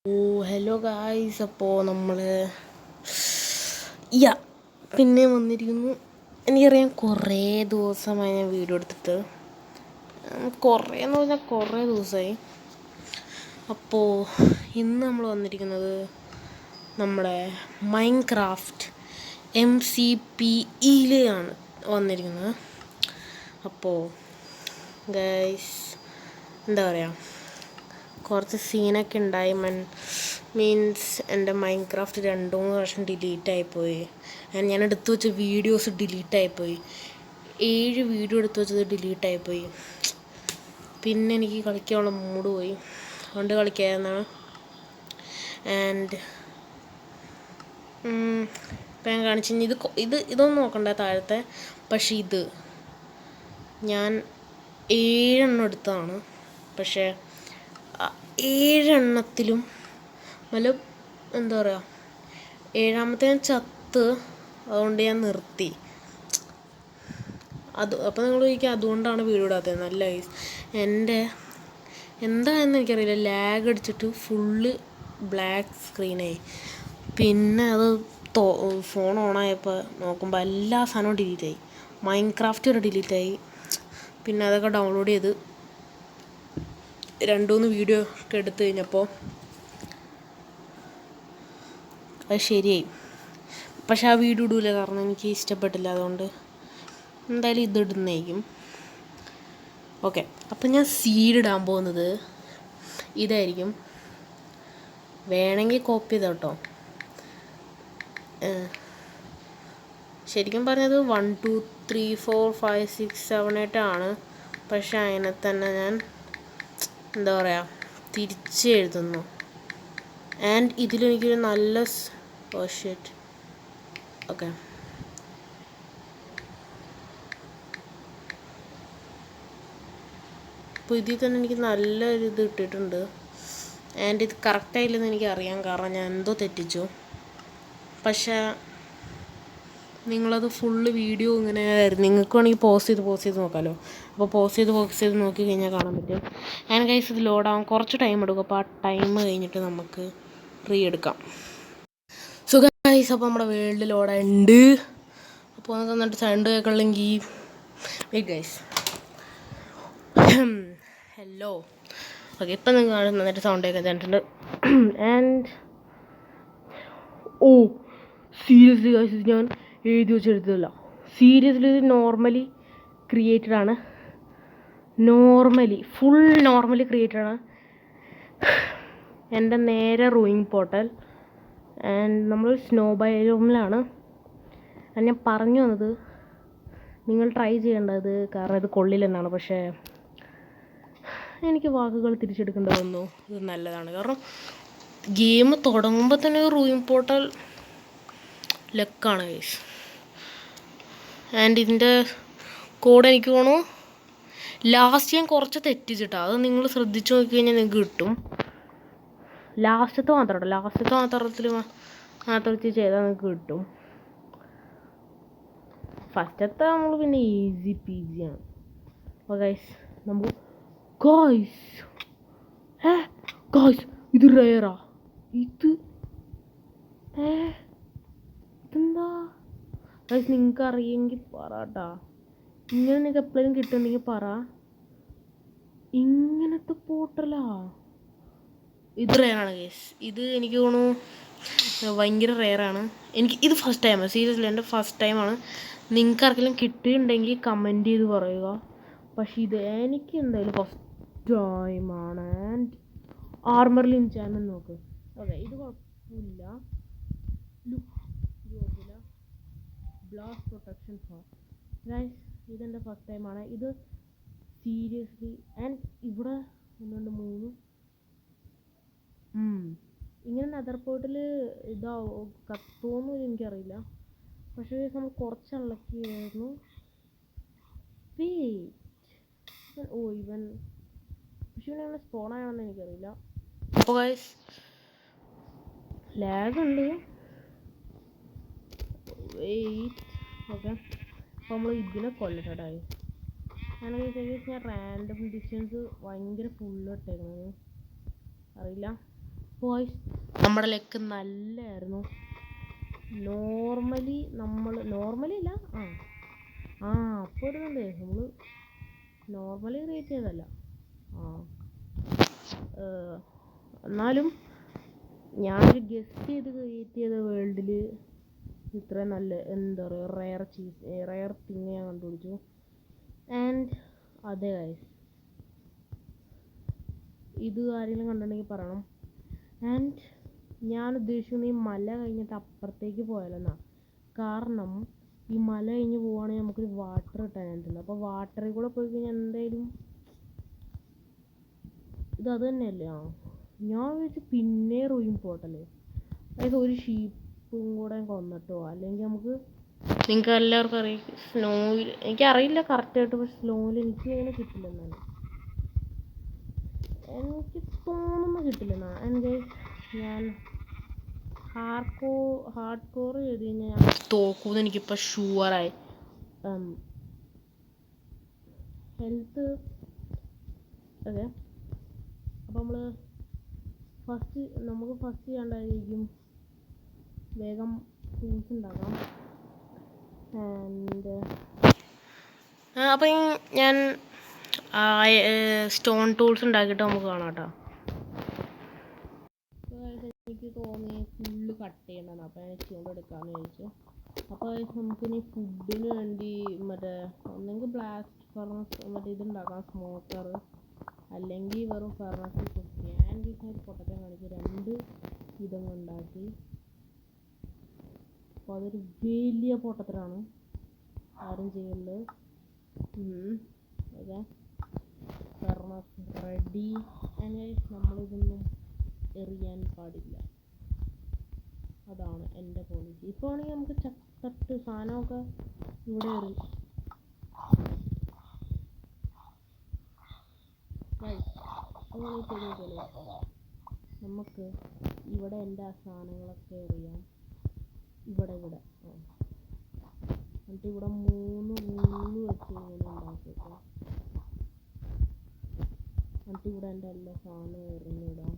Hello guys, അപ്പോൾ നമ്മൾ പിന്നെ വന്നിരിക്കുന്നു. എനിക്കറിയാം കുറേ ദിവസമായി ഞാൻ വീഡിയോ എടുത്തിട്ട്, കുറേ എന്ന് പറഞ്ഞാൽ കുറേ ദിവസമായി. അപ്പോൾ ഇന്ന് നമ്മൾ വന്നിരിക്കുന്നത് നമ്മുടെ മൈൻക്രാഫ്റ്റ് MCPEയിലാണ് വന്നിരിക്കുന്നത്. അപ്പോൾ ഗൈസ്, എന്താ പറയുക, കുറച്ച് സീനൊക്കെ ഉണ്ടായി. മീൻസ് എൻ്റെ മൈൻക്രാഫ്റ്റ് 2-3 പ്രാവശ്യം ഡിലീറ്റായിപ്പോയി. ഞാൻ എടുത്തു വെച്ച വീഡിയോസ് ഡിലീറ്റായിപ്പോയി. 7 വീഡിയോ എടുത്തു വെച്ചത് ഡിലീറ്റായിപ്പോയി. പിന്നെ എനിക്ക് കളിക്കാനുള്ള മൂഡ് പോയി, അതുകൊണ്ട് കളിക്കാമെന്നാണ്. ആൻഡ് ഇപ്പം ഞാൻ കാണിച്ചു ഇതൊന്നും നോക്കണ്ട താഴത്തെ. പക്ഷേ ഇത് ഞാൻ 7 എണ്ണം എടുത്തതാണ്. പക്ഷേ 7 എണ്ണത്തിലും നല്ല എന്താ പറയുക, 7ാമത്തെ ഞാൻ ചത്ത്, അതുകൊണ്ട് ഞാൻ നിർത്തി. അപ്പോൾ നിങ്ങൾ ചോദിക്കുക അതുകൊണ്ടാണ് വീഡിയോ ഇടാത്തത്. നല്ല എൻ്റെ എന്താണെന്ന് എനിക്കറിയില്ല, ലാഗ് അടിച്ചിട്ട് ഫുള്ള് ബ്ലാക്ക് സ്ക്രീനായി. പിന്നെ അത് ഫോൺ ഓണായപ്പോൾ നോക്കുമ്പോൾ എല്ലാ സാധനവും ഡിലീറ്റായി. മൈൻക്രാഫ്റ്റ് വരെ ഡിലീറ്റായി. പിന്നെ അതൊക്കെ ഡൗൺലോഡ് ചെയ്ത് 2-3 വീഡിയോ ഒക്കെ എടുത്തു കഴിഞ്ഞപ്പോൾ അത് ശരിയായി. പക്ഷെ ആ വീഡിയോ ഇടൂല, കാരണം എനിക്ക് ഇഷ്ടപ്പെട്ടില്ല. അതുകൊണ്ട് എന്തായാലും ഇതിടുന്നതായിരിക്കും. ഓക്കെ, അപ്പം ഞാൻ സീഡ് ഇടാൻ പോകുന്നത് ഇതായിരിക്കും. വേണമെങ്കിൽ കോപ്പി ചെയ്തോ കേട്ടോ. ശരിക്കും പറഞ്ഞത് 1 2 3 4 5 6 7 8 ആണ്. പക്ഷെ അതിനെ തന്നെ ഞാൻ എന്താ പറയുക, തിരിച്ച് എഴുതുന്നു. ആൻഡ് ഇതിലെനിക്കൊരു നല്ല ഷെറ്റ്. ഓക്കെ, അപ്പോൾ ഇതിൽ തന്നെ എനിക്ക് നല്ലൊരു ഇത് ഇട്ടിട്ടുണ്ട്. ആൻഡ് ഇത് കറക്റ്റായില്ലെന്ന് എനിക്കറിയാം, കാരണം ഞാൻ എന്തോ തെറ്റിച്ചു. പക്ഷേ നിങ്ങളത് ഫുള്ള് വീഡിയോ ഇങ്ങനെ നിങ്ങൾക്ക് വേണമെങ്കിൽ പോസ്റ്റ് ചെയ്ത് നോക്കാമല്ലോ. അപ്പോൾ പോസ്റ്റ് ചെയ്ത് നോക്കി കഴിഞ്ഞാൽ കാണാൻ പറ്റും. ആൻഡ് ഗൈസ്, ഇത് ലോഡാകാൻ കുറച്ച് ടൈം എടുക്കും. അപ്പോൾ ആ ടൈം കഴിഞ്ഞിട്ട് നമുക്ക് എടുക്കാം. സോ ഗൈസ്, അപ്പോൾ നമ്മുടെ വേൾഡ് ലോഡായിട്ടുണ്ട്. അപ്പോൾ അത് തന്നിട്ട് സൗണ്ട് കേൾക്കണമെങ്കിൽ വെയിറ്റ് ഗൈസ്. ഹലോ. ഓക്കെ, ഇപ്പം നിങ്ങൾ നന്നായിട്ട് സൗണ്ട് കേൾക്കാൻ തന്നിട്ടുണ്ട്. ആൻഡ് സീരിയസ്ലി ഗൈസ്, ഇത് ഞാൻ എഴുതി വെച്ചെടുത്തതല്ല. സീരിയസ്ലി ഇത് നോർമലി ക്രിയേറ്റഡ് ആണ്. ഫുൾ നോർമലി ക്രിയേറ്റഡ് ആണ്. എൻ്റെ നേരെ റൂയിങ് പോർട്ടൽ. ആൻഡ് നമ്മൾ സ്നോ ബയോമിലാണ്. ഞാൻ പറഞ്ഞു വന്നത് നിങ്ങൾ ട്രൈ ചെയ്യേണ്ടത്, കാരണം ഇത് കൊള്ളില്ലെന്നാണ്. പക്ഷേ എനിക്ക് വാക്കുകൾ തിരിച്ചെടുക്കേണ്ടി വന്നു. ഇത് നല്ലതാണ്, കാരണം ഗെയിം തുടങ്ങുമ്പോൾ തന്നെ റൂയിങ് പോർട്ടൽ ലക്കാണ് ഗൈസ്. ആൻഡ് ഇതിൻ്റെ കോഡ് എനിക്ക് തോന്നുന്നു ലാസ്റ്റ് ഞാൻ കുറച്ച് തെറ്റിച്ചിട്ടാണ്. അത് നിങ്ങൾ ശ്രദ്ധിച്ച് നോക്കി കഴിഞ്ഞാൽ നിങ്ങൾക്ക് കിട്ടും. ലാസ്റ്റത്തെ മാത്രത്തിൽ ചെയ്താൽ നിങ്ങൾക്ക് കിട്ടും. ഫസ്റ്റത്തെ നമ്മൾ പിന്നെ ഈസി പീസിയാണ്. അപ്പോൾ ഗൈസ്, നമുക്ക് ഗൈസ് ഇത് റെയറാ. ഇതെന്താ ഗൈസ്, നിങ്ങൾക്ക് അറിയെങ്കിൽ പറ കേട്ടോ. ഇങ്ങനെ നിങ്ങൾക്ക് എപ്പോഴും കിട്ടുന്നുണ്ടെങ്കിൽ പറ. ഇങ്ങനത്തെ പോർട്ടലാ. ഇത് റെയറാണ് ഗൈസ്. ഇത് എനിക്ക് തോന്നുന്നു ഭയങ്കര റെയറാണ്. എനിക്ക് ഇത് ഫസ്റ്റ് ടൈമാണ്. സീരിയസ്ലി എൻ്റെ ഫസ്റ്റ് ടൈമാണ്. നിങ്ങൾക്ക് ആർക്കെങ്കിലും കിട്ടിയിട്ടുണ്ടെങ്കിൽ കമൻറ്റ് ചെയ്ത് പറയുക. പക്ഷേ ഇത് എനിക്ക് എന്തായാലും ഫസ്റ്റ് ടൈമാണ്. ആൻഡ് ആർമറിൽ ചാനൽ നോക്ക്. ഓക്കെ, ഇത് കുഴപ്പമില്ല. ബ്ലാസ്റ്റ് പ്രൊട്ടക്ഷൻ ഫോർ ഗൈസ്, ഇതെൻ്റെ ഫസ്റ്റ് ടൈമാണ്. ഇത് സീരിയസ്ലി. ആൻഡ് ഇവിടെ 1 2 3 ഇങ്ങനെ നെതർ പോർട്ടിൽ കത്തുമെന്ന് എനിക്കറിയില്ല. പക്ഷേ നമ്മൾ കുറച്ച് അൺലക്കിയായിരുന്നു. ഇവൻ പക്ഷെ ഇവനെ സ്പോണാണെന്ന് എനിക്കറിയില്ല. അപ്പോൾ ഗൈസ്, ലാഗ് ഉണ്ട്. ഓക്കെ, അപ്പോൾ നമ്മൾ ഇതിനെ കൊല്ലട്ടായി. ഞാൻ റാൻഡം ഡിസ്റ്റൻസ് ഭയങ്കര ഫുള്ള് ഇട്ടേക്കുന്നത് അറിയില്ല. ബോയ്സ് നമ്മുടെ ലെക്ക് നല്ലതായിരുന്നു. നോർമലി ഇല്ല അപ്പോൾ ഇടുന്നുണ്ട്. നമ്മൾ നോർമലി റേറ്റ് ചെയ്തല്ല. എന്നാലും ഞാനൊരു ഗസ്റ്റ് ചെയ്ത് ക്രിയേറ്റ് ചെയ്ത വേൾഡിൽ ഇത്ര നല്ല എന്താ പറയുക റെയർ തിങ് ഞാൻ കണ്ടുപിടിച്ചു. ആൻഡ് അതെ ഗൈസ്, ഇത് ആരെങ്കിലും കണ്ടിട്ടുണ്ടെങ്കിൽ പറയണം. ആൻഡ് ഞാൻ ഉദ്ദേശിക്കുന്നത് ഈ മല കഴിഞ്ഞിട്ട് അപ്പുറത്തേക്ക് പോയാലെന്നാ. കാരണം ഈ മല കഴിഞ്ഞ് പോവുകയാണെങ്കിൽ നമുക്കൊരു വാട്ടർ കിട്ടാനായിട്ടുണ്ട്. അപ്പോൾ വാട്ടറിൽ കൂടെ പോയി കഴിഞ്ഞാൽ എന്തായാലും അത് തന്നെയല്ലേ. ഞാൻ വിചാരിച്ചു പിന്നെ റൂം പോട്ടല്ലേ, അതായത് ഒരു ഷീപ്പും കൂടെ കൊന്നിട്ടോ, അല്ലെങ്കിൽ നമുക്ക് നിങ്ങൾക്ക് എല്ലാവർക്കും അറിയാം സ്നോയിൽ, എനിക്കറിയില്ല കറക്റ്റായിട്ട്, പക്ഷെ സ്നോയിൽ എനിക്ക് അങ്ങനെ കിട്ടില്ലെന്നാണ് എനിക്ക് തോന്നുന്നു. കിട്ടില്ലെന്നാണ് എൻ്റെ ഞാൻ ഹാർഡ് കോർ ചെയ്ത് കഴിഞ്ഞാൽ ഞാൻ തോക്കൂന്ന് എനിക്കിപ്പോൾ ഷുവറായി. ഹെൽത്ത് അതെ. അപ്പോൾ നമുക്ക് ഫസ്റ്റ് ചെയ്യേണ്ടതായിരിക്കും വേഗം ടൂൾസ് ഉണ്ടാക്കാം. ആൻഡ് അപ്പം ഞാൻ സ്റ്റോൺ ടൂൾസ് ഉണ്ടാക്കിയിട്ട് നമുക്ക് കാണാം കേട്ടോ. എനിക്ക് തോന്നി ഫുള്ള് കട്ട് ചെയ്യണമെന്ന്, അപ്പോൾ ഞാൻ സ്റ്റോൺ എടുക്കാമെന്ന് വിചാരിച്ചു. അപ്പോൾ നമുക്കിനി ഫുഡിന് വേണ്ടി ഒന്നെങ്കിൽ ബ്ലാസ്റ്റ് ഫർണസ് ഇതുണ്ടാക്കാം, സ്മോക്കർ, അല്ലെങ്കിൽ വെറും ഫർണസിൽ കുക്ക് ചെയ്യാം. ഞാൻ ഒരു പൊട്ടത്തം കാണിച്ച് 2 വിധങ്ങൾ ഉണ്ടാക്കി. അപ്പോൾ അതൊരു വലിയ പൊട്ടത്തരാണ്, ആരും ചെയ്യുന്നത്. Okay, furnace ready. നമ്മളിതൊന്നും എറിയാൻ പാടില്ല, അതാണ് എൻ്റെ പോളിസി. ഇപ്പോൾ ആണെങ്കിൽ നമുക്ക് ചത്തട്ട് സാധനമൊക്കെ ഇവിടെ എറിയും. അങ്ങനെ ചെയ്തേക്കല്ലേ, നമുക്ക് ഇവിടെ എൻ്റെ സാധനങ്ങളൊക്കെ എറിയാം. ഇവിടെ എന്നിട്ട് ഇവിടെ 3 വെച്ച് ഇങ്ങനെ ഉണ്ടാക്കിയേക്കാം. എന്നിട്ട് ഇവിടെ എൻ്റെ എല്ലാ സാധനവും എറിഞ്ഞിടാം.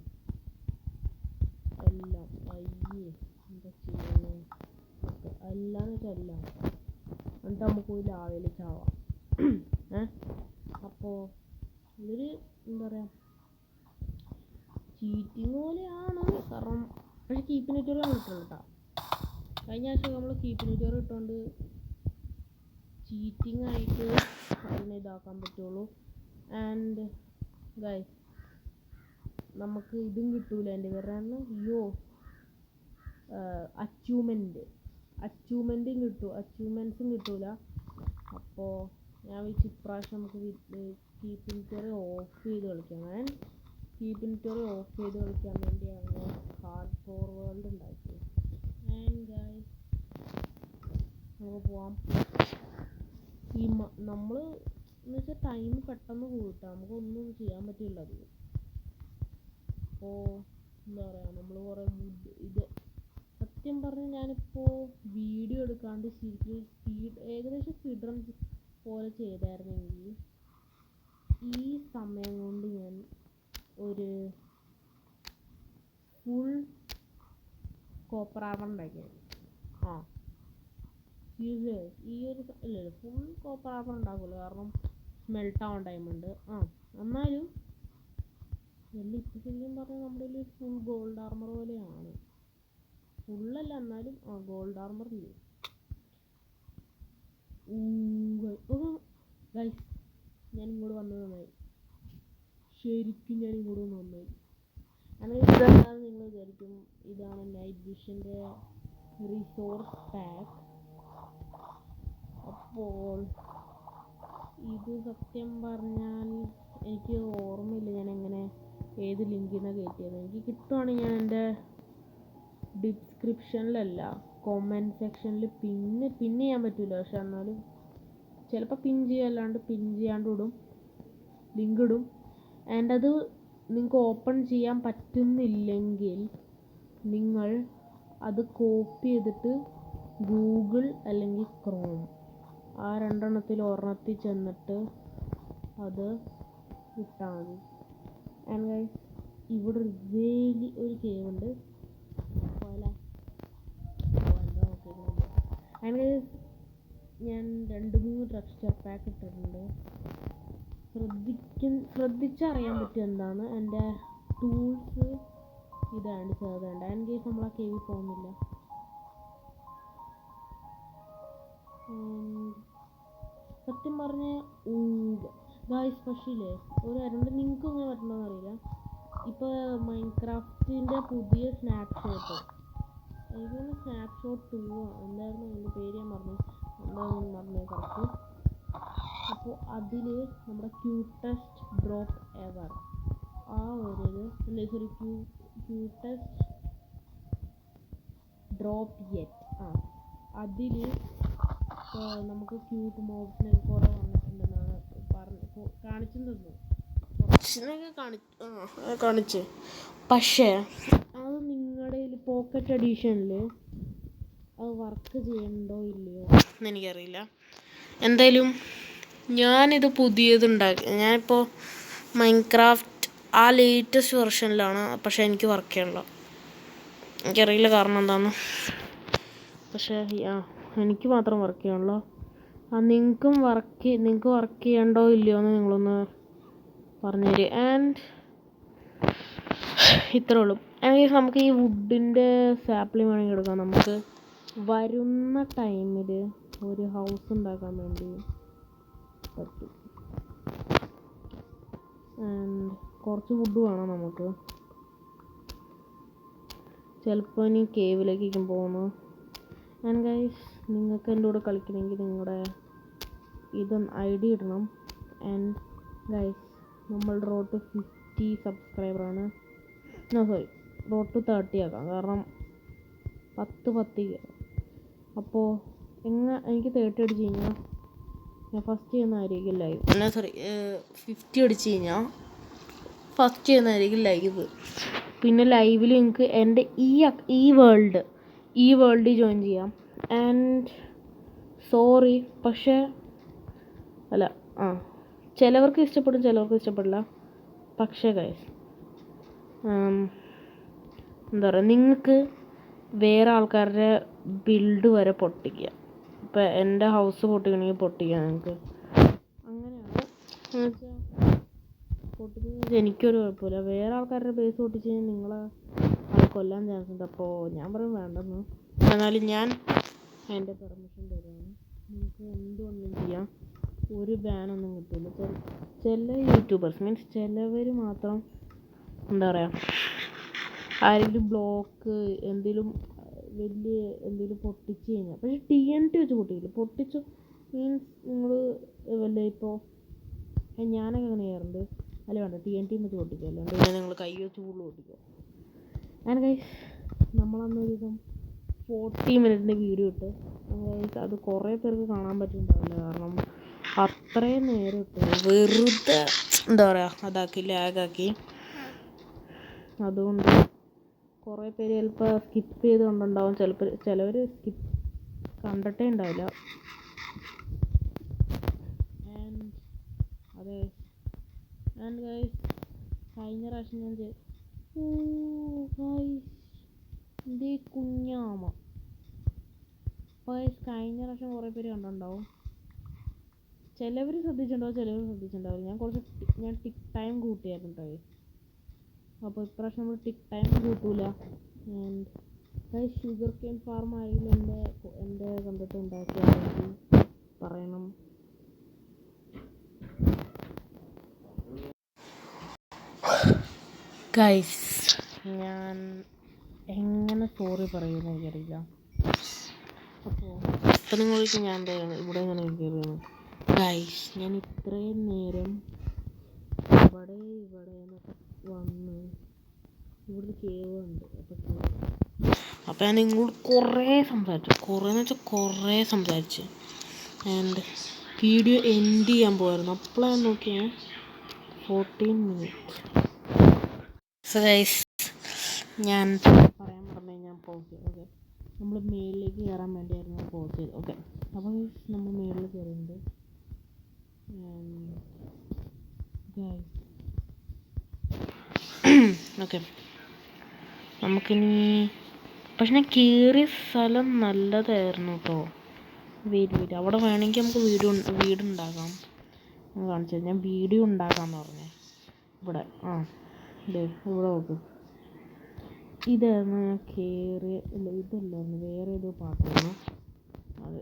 എല്ലാം എന്താ ചെയ്യുന്നത്, എല്ലാം എല്ലാം. എന്നിട്ട് നമുക്ക് ഒരു ലാവയിൽ ചാവാം. അപ്പോൾ ഇതൊരു എന്താ പറയുക, ചീറ്റിങ് പോലെയാണ്. കാരണം പക്ഷേ കീപ്പിനെറ്റോറി കിട്ടുള്ളൂ കേട്ടോ. കഴിഞ്ഞ ആഴ്ച നമ്മൾ കീപ്പിനെറ്റോറി ഇട്ടുകൊണ്ട് ചീറ്റിംഗ് ആയിട്ട് അതിനെ ഇതാക്കാൻ പറ്റുള്ളൂ. ആൻഡ് ഗൈസ്, നമുക്ക് ഇതും കിട്ടൂല, എൻ്റെ പേരാണ് അച്ചീവ്മെൻറ്റ്സും കിട്ടൂല. അപ്പോൾ ഞാൻ വെച്ച് ഇപ്രാവശ്യം നമുക്ക് കീപ്പിനെറ്റോറി ഓഫ് ചെയ്ത് കളിക്കാം. കീപ്പിനെറ്റോറി ഓഫ് ചെയ്ത് കളിക്കാൻ വേണ്ടിയാണ് ഹാർഡ് കോർ വേൾഡ് ഉണ്ടാക്കിയത്. ആൻഡ് ഗൈസ്, നമുക്ക് പോവാം. നമ്മൾ എന്ന് വെച്ചാൽ ടൈം പെട്ടെന്ന് കൂട്ടാം, നമുക്കൊന്നും ചെയ്യാൻ പറ്റില്ല അത്. അപ്പോൾ എന്താ പറയുക, നമ്മൾ കുറേ ഇത് സത്യം പറഞ്ഞ് ഞാനിപ്പോൾ വീഡിയോ എടുക്കാണ്ട് ഏകദേശം സ്പീഡ് റൺ പോലെ ചെയ്തായിരുന്നെങ്കിൽ ഈ സമയം കൊണ്ട് ഞാൻ ഒരു ഫുൾ കോപ്പർ ആർമർ ഉണ്ടാക്കിയാണ്. ഈ ഒരു ഫുൾ കോപ്പർ ആർമർ ഉണ്ടാക്കുമല്ലോ, കാരണം സ്മെൽട്ട് ആവാൻ ടൈമുണ്ട്. എന്നാലും ഇപ്പോൾ ശരിക്കും പറഞ്ഞാൽ നമ്മുടെ ഒരു ഫുൾ ഗോൾഡ് ആർമർ പോലെയാണ്. ഫുള്ളല്ല എന്നാലും ഗോൾഡ് ആർമർ ഇല്ലേ. ഗൈസ്, ഞാൻ ഇങ്ങോട്ട് വന്നത് നന്നായി, ശരിക്കും ഞാൻ ഇങ്ങോട്ട് വന്ന് നന്നായി. അങ്ങനെ ഇതാണ് നിങ്ങൾ വിചാരിക്കും, ഇതാണ് നൈറ്റ് വിഷൻ്റെ റിസോഴ്സ് പാക്ക്. അപ്പോൾ ഇത് സത്യം പറഞ്ഞാൽ എനിക്ക് ഓർമ്മയില്ല ഞാൻ എങ്ങനെ ഏത് ലിങ്കിനാണ് കയറ്റിയത്. എനിക്ക് കിട്ടുവാണെങ്കിൽ ഞാൻ എൻ്റെ ഡിസ്ക്രിപ്ഷനിലല്ല കൊമൻറ്റ് സെക്ഷനിൽ പിൻ ചെയ്യാൻ പറ്റില്ല. പക്ഷെ എന്നാലും ചിലപ്പോൾ പിൻ ചെയ്യാണ്ട് ഇടും, ലിങ്ക് ഇടും. ആൻഡ് അത് നിങ്ങൾക്ക് ഓപ്പൺ ചെയ്യാൻ പറ്റുന്നില്ലെങ്കിൽ നിങ്ങൾ അത് കോപ്പി ചെയ്തിട്ട് ഗൂഗിൾ അല്ലെങ്കിൽ ക്രോം ആ 2 ഒരെണ്ണത്തിൽ ചെന്നിട്ട് അത് ഇട്ടാൽ മതി. ആൻഡ് ഗൈസ്, ഇവിടെ ഒരു കേവുണ്ട്. അങ്ങനെ ഞാൻ 2-3 ടെക്സ്ചർ പാക്ക് ഇട്ടിട്ടുണ്ട്. ശ്രദ്ധിച്ചറിയാൻ പറ്റും എന്താണ് എൻ്റെ ടൂൾസ് ഇതാണ്ട് ചെറുതുണ്ട്. ആൻഡ് കേസ് നമ്മൾ ആ കേവിൽ പോകുന്നില്ല. സത്യം പറഞ്ഞ ഗായ്സ്, പക്ഷേ ഒരു കാര്യം നിങ്ങൾക്ക് ഇങ്ങനെ പറ്റണമെന്ന് അറിയില്ല. ഇപ്പോൾ മൈൻക്രാഫ്റ്റിൻ്റെ പുതിയ സ്നാപ്ഷോട്ട്, എനിക്കൊന്ന് സ്നാപ്ഷോട്ട് 2 എന്തായിരുന്നു അതിൻ്റെ പേര്, ഞാൻ പറഞ്ഞു കറക്റ്റ്. അപ്പോൾ അതിൽ നമ്മുടെ ക്യൂട്ടസ്റ്റ് ഡ്രോപ്പ് എവർ, ആ ഒരു ക്യൂട്ടസ്റ്റ് ഡ്രോപ്പ് യെറ്റ്, അതിൽ നമുക്ക് ക്യൂട്ട് മോബ്സിനെ കുറേ വന്നിട്ടുണ്ടെന്നാണ് കാണിച്ചു തന്നു. കുറച്ചിനൊക്കെ കാണിച്ച്. പക്ഷേ അത് നിങ്ങളുടെ പോക്കറ്റ് എഡിഷനിൽ അത് വർക്ക് ചെയ്യണ്ടോ ഇല്ലയോ എന്നെനിക്കറിയില്ല. എന്തായാലും ഞാനിത് പുതിയതുണ്ടാക്കി. ഞാനിപ്പോൾ മൈൻക്രാഫ്റ്റ് ആ ലേറ്റസ്റ്റ് വെർഷനിലാണ്, പക്ഷേ എനിക്ക് വർക്ക് ചെയ്യണില്ല. എനിക്കറിയില്ല കാരണം എന്താണെന്ന്. പക്ഷേ എനിക്ക് മാത്രം വർക്ക് ചെയ്യണല്ലോ. നിങ്ങൾക്ക് വർക്ക് ചെയ്യണ്ടോ ഇല്ലയോ എന്ന് നിങ്ങളൊന്ന് പറഞ്ഞുതരി. ആൻഡ് ഇത്രേ ഉള്ളൂ. ആൻഡ് നമുക്ക് ഈ വുഡിൻ്റെ സാപ്ലിങ് വേണമെങ്കിൽ എടുക്കാം. നമുക്ക് വരുന്ന ടൈമിൽ ഒരു ഹൗസ് ഉണ്ടാക്കാൻ വേണ്ടി പറ്റും. ആൻഡ് കുറച്ച് വുഡ് വേണം നമുക്ക്. ചിലപ്പോൾ ഇനി കേവിലേക്കും പോകുന്നു. ആൻഡ് ഗൈസ്, നിങ്ങൾക്ക് എൻ്റെ കൂടെ കളിക്കണമെങ്കിൽ നിങ്ങളുടെ ID ഇടണം. ആൻഡ് ഗൈസ്, നമ്മൾ റോഡ് ടു 50 സബ്സ്ക്രൈബറാണ്. റോഡ് ടു 30 ആക്കാം. കാരണം 10 അപ്പോൾ എനിക്ക് 30 അടിച്ച് കഴിഞ്ഞാൽ ഞാൻ ഫസ്റ്റ് ചെയ്യുന്നതായിരിക്കും ലൈവ്. 50 അടിച്ച് കഴിഞ്ഞാൽ ഫസ്റ്റ് ചെയ്യുന്നതായിരിക്കും ലൈവ്. പിന്നെ ലൈവിൽ നിങ്ങൾക്ക് എൻ്റെ ഈ വേൾഡ് ജോയിൻ ചെയ്യാം. ആൻഡ് സോറി, പക്ഷേ ചിലവർക്ക് ഇഷ്ടപ്പെടും, ചിലവർക്ക് ഇഷ്ടപ്പെടില്ല. പക്ഷേ ഗൈസ്, എന്താ പറയുക, നിങ്ങൾക്ക് വേറെ ആൾക്കാരുടെ ബിൽഡ് വരെ പൊട്ടിക്കുക. ഇപ്പം എൻ്റെ ഹൗസ് പൊട്ടിക്കണമെങ്കിൽ പൊട്ടിക്കാം നിങ്ങൾക്ക്. അങ്ങനെയാണ് പൊട്ടിക്കുന്നത്. എനിക്കൊരു കുഴപ്പമില്ല. വേറെ ആൾക്കാരുടെ ബേസ് പൊട്ടിച്ച് കഴിഞ്ഞാൽ നിങ്ങളെ കൊല്ലാൻ ചാൻസ് ഉണ്ട്. അപ്പോൾ ഞാൻ പറയും വേണ്ടെന്ന്. എന്നാലും ഞാൻ എൻ്റെ പെർമിഷൻ തരുകയാണ്. നിങ്ങൾക്ക് എന്തുകൊണ്ടും ചെയ്യാം. ഒരു ബാനൊന്നും കിട്ടില്ല. ചില യൂട്യൂബേഴ്സ് മീൻസ് ചിലവർ മാത്രം എന്താ പറയുക, ആരെങ്കിലും ബ്ലോക്ക് എന്തെങ്കിലും പൊട്ടിച്ച് കഴിഞ്ഞാൽ, പക്ഷേ TNT വെച്ച് പൊട്ടിക്കില്ല. പൊട്ടിച്ചു മീൻസ് നിങ്ങൾ ഇപ്പോൾ ഞാനൊക്കെ അങ്ങനെ ചെയ്യാറുണ്ട്. അല്ല വേണ്ട, TNT വെച്ച് പൊട്ടിക്കുക, അല്ലാണ്ട് പിന്നെ നിങ്ങൾ കൈ വെച്ച് ഫുള്ള് പൊട്ടിക്കുക. അങ്ങനെ ഗൈസ്, നമ്മളന്നൊരു ദിവസം 40 മിനിറ്റിൻ്റെ വീഡിയോ ഇട്ട്. അത് കുറേ പേർക്ക് കാണാൻ പറ്റുന്നുണ്ടാവില്ല. കാരണം അത്രയും നേരം ഇട്ട് വെറുതെ എന്താ പറയുക ലാഗാക്കി. അതുകൊണ്ട് കുറേ പേര് ചിലപ്പോൾ സ്കിപ്പ് ചെയ്ത് കൊണ്ടുണ്ടാവും. ചിലവർ സ്കിപ്പ് കണ്ടിട്ടേ ഉണ്ടാവില്ല. ആൻഡ് ഗൈസ്, കഴിഞ്ഞ പ്രാവശ്യം ഞാൻ കുഞ്ഞാമ കഴിഞ്ഞ പ്രാവശ്യം കുറേ പേര് കണ്ടിട്ടുണ്ടാവും. ചിലവർ ശ്രദ്ധിച്ചിട്ടുണ്ടാവും, ചിലവർ ശ്രദ്ധിച്ചിട്ടുണ്ടാവില്ല. ഞാൻ ടിക്ക് ടൈം കൂട്ടിയായിരുന്നു കേട്ടോ. അപ്പോൾ ഇപ്രാവശ്യം നമ്മൾ ടിക്ക് ടൈം കൂട്ടൂല. ആൻഡ് ഷുഗർ കെയിൻ ഫാർം ആരെങ്കിലും എൻ്റെ കണ്ടിട്ട് ഉണ്ടാക്കിയാണെങ്കിൽ പറയണം. ഗൈസ്, ഞാൻ എങ്ങനെ സോറി പറയുമെന്ന് എനിക്കറിയില്ല. അപ്പോൾ നിങ്ങൾക്ക് ഞാൻ എന്താണ് ഇവിടെ ഇങ്ങനെ കയറിയാണ്. ഗൈസ്, ഞാൻ ഇത്രയും നേരം ഇവിടെ എന്നൊക്കെ വന്ന് ഇവിടുത്തെ കേവുണ്ട്. അപ്പോൾ ഞാൻ നിങ്ങളോട് കുറേ സംസാരിച്ചു. ആൻഡ് വീഡിയോ എൻഡ് ചെയ്യാൻ പോകായിരുന്നു. അപ്പോഴാണ് നോക്കിയാൽ 14 മിനിറ്റ്. സോ ഗൈസ്, ഞാൻ പറയാൻ പറഞ്ഞു ഞാൻ പോസ് ചെയ്തു. ഓക്കെ, നമ്മൾ മേളിലേക്ക് കയറാൻ വേണ്ടിയായിരുന്നു പോസ് ചെയ്ത്. ഓക്കെ, അപ്പോൾ നമ്മൾ മേളിൽ കയറിയിട്ടുണ്ട്. ഗൈസ്, ഓക്കെ, നമുക്കിനി പക്ഷെ ഞാൻ കയറിയ സ്ഥലം നല്ലതായിരുന്നു കേട്ടോ. വെയിറ്റ് അവിടെ വേണമെങ്കിൽ നമുക്ക് വീടുണ്ടാക്കാം. കാണിച്ചു ഞാൻ വീഡിയോ ഉണ്ടാക്കാമെന്ന് പറഞ്ഞേ. ഇവിടെ ഇതേ ഇവിടെ നോക്ക്. ഇതായിരുന്നു ഞാൻ കയറിയ, ഇല്ല ഇതല്ലായിരുന്നു, വേറെ ഏതോ പാട്ടായിരുന്നു. അതെ,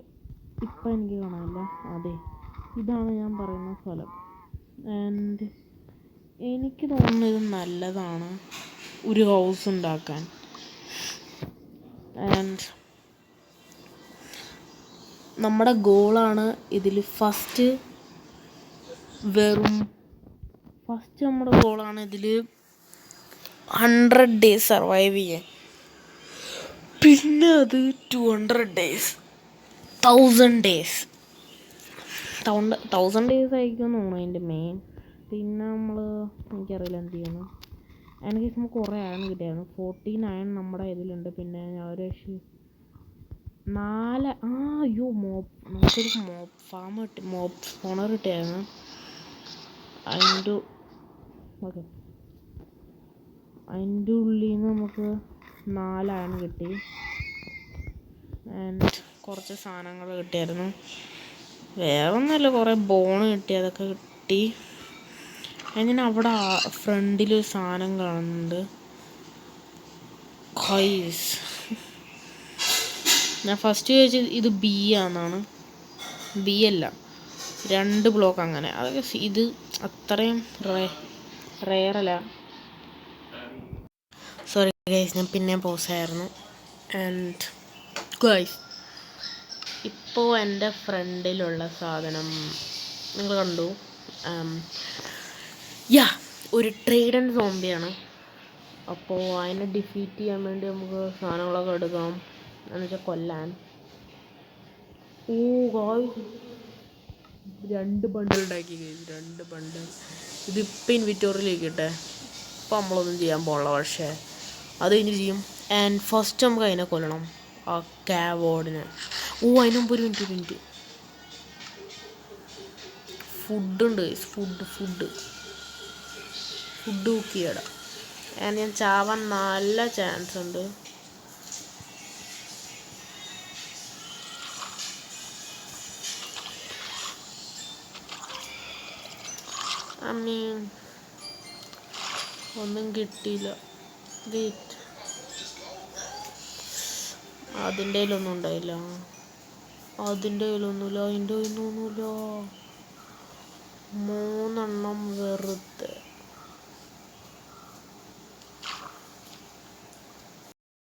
ഇപ്പം എനിക്ക് കാണാനില്ല. അതെ, ഇതാണ് ഞാൻ പറയുന്ന സ്ഥലം. ആൻഡ് എനിക്ക് തോന്നുന്നത് ഇത് നല്ലതാണ് ഒരു ഹൗസ് ഉണ്ടാക്കാൻ. ആൻഡ് നമ്മുടെ ഗോളാണ് ഇതിൽ ഫസ്റ്റ് നമ്മുടെ ഗോളാണ് ഇതിൽ 100 days സർവൈവ് ചെയ്യാൻ. പിന്നെ അത് 200 days, 1000 days, 1000 days ആയിരിക്കും തോന്നുന്നു അതിൻ്റെ മെയിൻ. പിന്നെ എനിക്കറിയില്ല എന്ത് ചെയ്യണം. എനിക്ക് നമുക്ക് കുറേ അയൺ കിട്ടിയായിരുന്നു. 49 നമ്മുടെ ഇതിലുണ്ട്. പിന്നെ ഞാൻ ഒരു 4 നമുക്കൊരു മോപ്പ് സ്പോണർ കിട്ടിയായിരുന്നു. അതിൻ്റെ ഉള്ളിൽ നിന്ന് നമുക്ക് 4 അയൺ കിട്ടി. ആൻഡ് കുറച്ച് സാധനങ്ങൾ കിട്ടിയായിരുന്നു. വേറെ ഒന്നുമില്ല, കുറേ ബോൺ കിട്ടി, അതൊക്കെ കിട്ടി. ഞാൻ അവിടെ ഫ്രണ്ടിൽ ഒരു സാധനം കാണുന്നുണ്ട്. ഞാൻ ഫസ്റ്റ് ചോദിച്ചത് ഇത് ബി ആണെന്നാണ്. ബി അല്ല, 2 ബ്ലോക്ക് അങ്ങനെ. അതൊക്കെ ഇത് അത്രയും റെയറല്ല. സോറി ഗൈസ്, ഞാൻ പിന്നെ പോസായിരുന്നു. ആൻഡ് ഗൈസ്, ഇപ്പോൾ എൻ്റെ ഫ്രണ്ടിലുള്ള സാധനം നിങ്ങൾ കണ്ടു. ഒരു ട്രൈഡൻ സോംബിയാണ്. അപ്പോൾ അതിനെ ഡിഫീറ്റ് ചെയ്യാൻ വേണ്ടി നമുക്ക് സാധനങ്ങളൊക്കെ എടുക്കാം, എന്നുവെച്ചാൽ കൊല്ലാൻ. ഗായ്സ്, 2 ബണ്ടിൽ ഉണ്ടാക്കി. 2 ബണ്ടിൽ ഇതിപ്പോൾ ഇൻവിറ്റോറിയിലേക്ക് ഇട്ടെ. ഇപ്പോൾ നമ്മളൊന്നും ചെയ്യാൻ പോകണില്ല, പക്ഷേ അത് ഇനി ചെയ്യും. ആൻഡ് ഫസ്റ്റ് നമുക്ക് അതിനെ കൊല്ലണം, ആ കാവോർഡിനെ. അതിന് മുമ്പ് ഒരു മിനിറ്റ് ഫുഡുണ്ട്. ഫുഡ് കുക്ക് ചെയ്യണം. ഞാൻ ചാവാൻ നല്ല ചാൻസ് ഉണ്ട്. ഒന്നും കിട്ടിയില്ല. അതിൻ്റെ കയ്യിലൊന്നും ഉണ്ടായില്ല. അതിൻ്റെ കയ്യിലൊന്നുമില്ല. 3 എണ്ണം വെറുതെ.